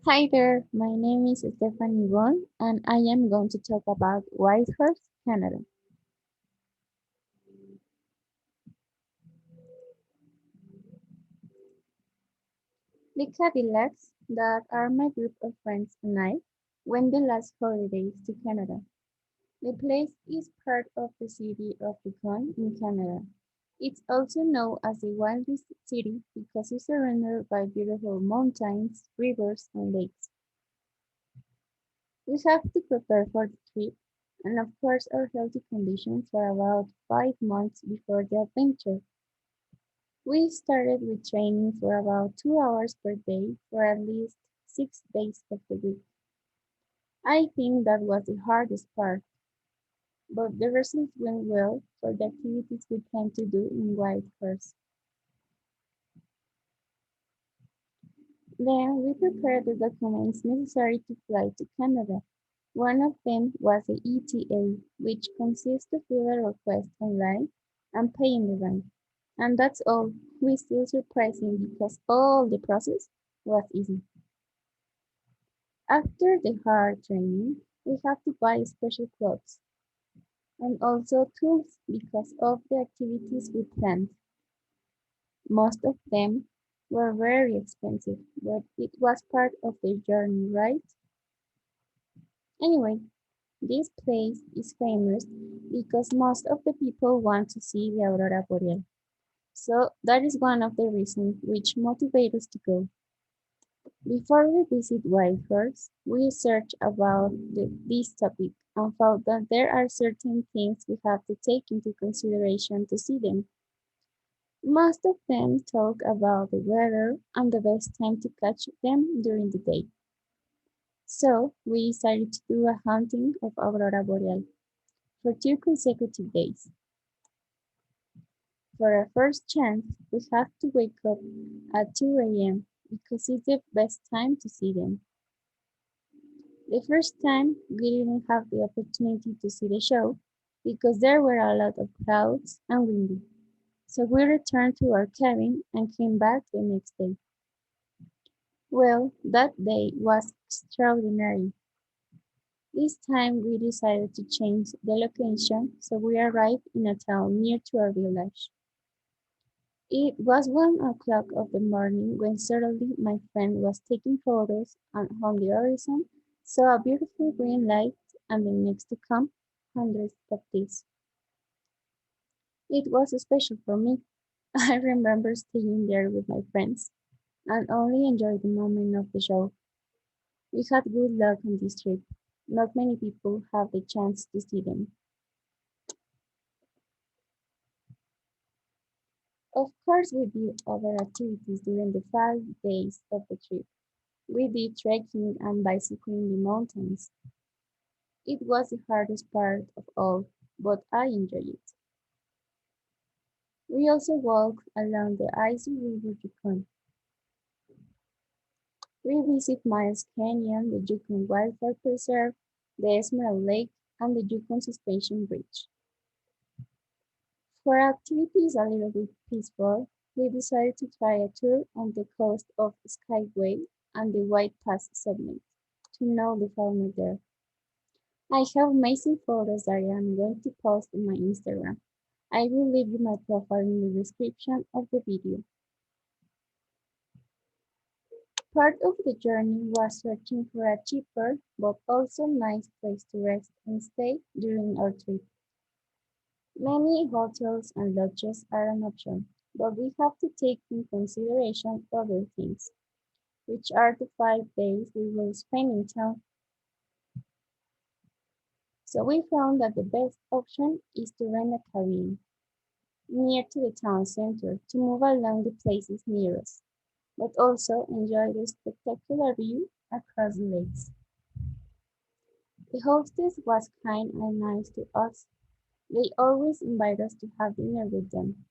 Hi there, my name is Stephanie Von, and I am going to talk about WhiteHorse Canada. The Cadillacs that are my group of friends and I went the last holidays to Canada. The place is part of the city of Yukon in Canada. It's also known as the wildest city because it's surrounded by beautiful mountains, rivers, and lakes. We have to prepare for the trip and of course our healthy conditions for about 5 months before the adventure. We started with training for about 2 hours per day for at least 6 days of the week. I think that was the hardest part, but the results went well for the activities we plan to do in Whitehorse. Then we prepared the documents necessary to fly to Canada. One of them was the ETA, which consists of fill a request online and paying the rent. And that's all. We still surprising because all the process was easy. After the hard training, we have to buy special clothes and also tools because of the activities we planned. Most of them were very expensive, but it was part of the journey, right? Anyway, this place is famous because most of the people want to see the aurora boreal. So that is one of the reasons which motivate us to go. Before we visit Whitehorse, we searched about this topic and found that there are certain things we have to take into consideration to see them. Most of them talk about the weather and the best time to catch them during the day. So we decided to do a hunting of aurora boreal for 2 consecutive days. For our first chance, we have to wake up at 2 a.m. because it's the best time to see them. The first time, we didn't have the opportunity to see the show because there were a lot of clouds and windy. So we returned to our cabin and came back the next day. Well, that day was extraordinary. This time we decided to change the location, so we arrived in a town near to our village. It was 1 o'clock of the morning when suddenly my friend was taking photos and on the horizon saw a beautiful green light and the next to come hundreds of these. It was special for me. I remember staying there with my friends and only enjoyed the moment of the show. We had good luck on this trip. Not many people have the chance to see them. Of course, we did other activities during the 5 days of the trip. We did trekking and bicycling in the mountains. It was the hardest part of all, but I enjoyed it. We also walked along the icy river Yukon. We visited Miles Canyon, the Yukon Wildlife Preserve, the Emerald Lake, and the Yukon Suspension Bridge. For activities a little bit peaceful, we decided to try a tour on the coast of Skyway and the White Pass segment to know the fauna there. I have amazing photos that I am going to post on my Instagram. I will leave you my profile in the description of the video. Part of the journey was searching for a cheaper but also nice place to rest and stay during our trip. Many hotels and lodges are an option, but we have to take in consideration other things, which are the 5 days we will spend in town. So we found that the best option is to rent a cabin near to the town center to move along the places near us, but also enjoy the spectacular view across the lakes. The hostess was kind and nice to us. They always invite us to have dinner with them.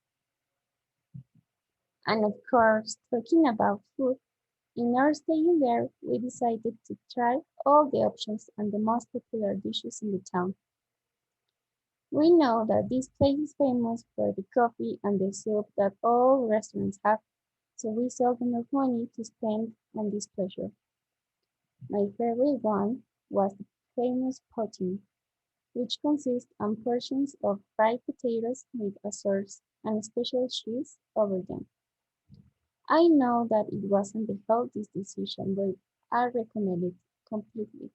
And of course, talking about food, in our stay there, we decided to try all the options and the most popular dishes in the town. We know that this place is famous for the coffee and the soup that all restaurants have, so we saved enough money to spend on this pleasure. My favorite one was the famous poutine, which consists on portions of fried potatoes with a sauce and special cheese over them. I know that it wasn't the healthiest decision, but I recommend it completely.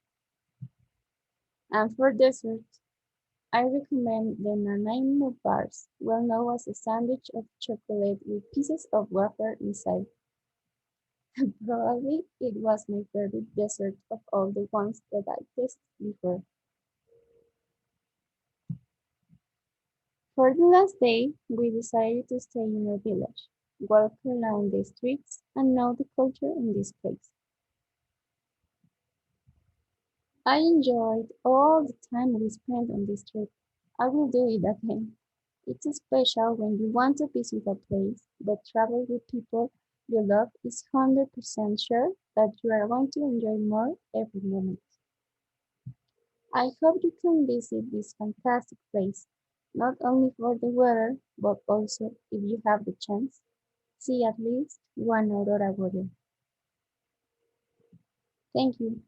And for dessert, I recommend the Nanaimo bars, well known as a sandwich of chocolate with pieces of wafer inside. Probably it was my favorite dessert of all the ones that I tasted before. For the last day, we decided to stay in our village, walk around the streets, and know the culture in this place. I enjoyed all the time we spent on this trip. I will do it again. It's special when you want to visit a place, but travel with people you love is 100% sure that you are going to enjoy more every moment. I hope you can visit this fantastic place, not only for the weather, but also, if you have the chance, see at least one aurora boreal. Thank you.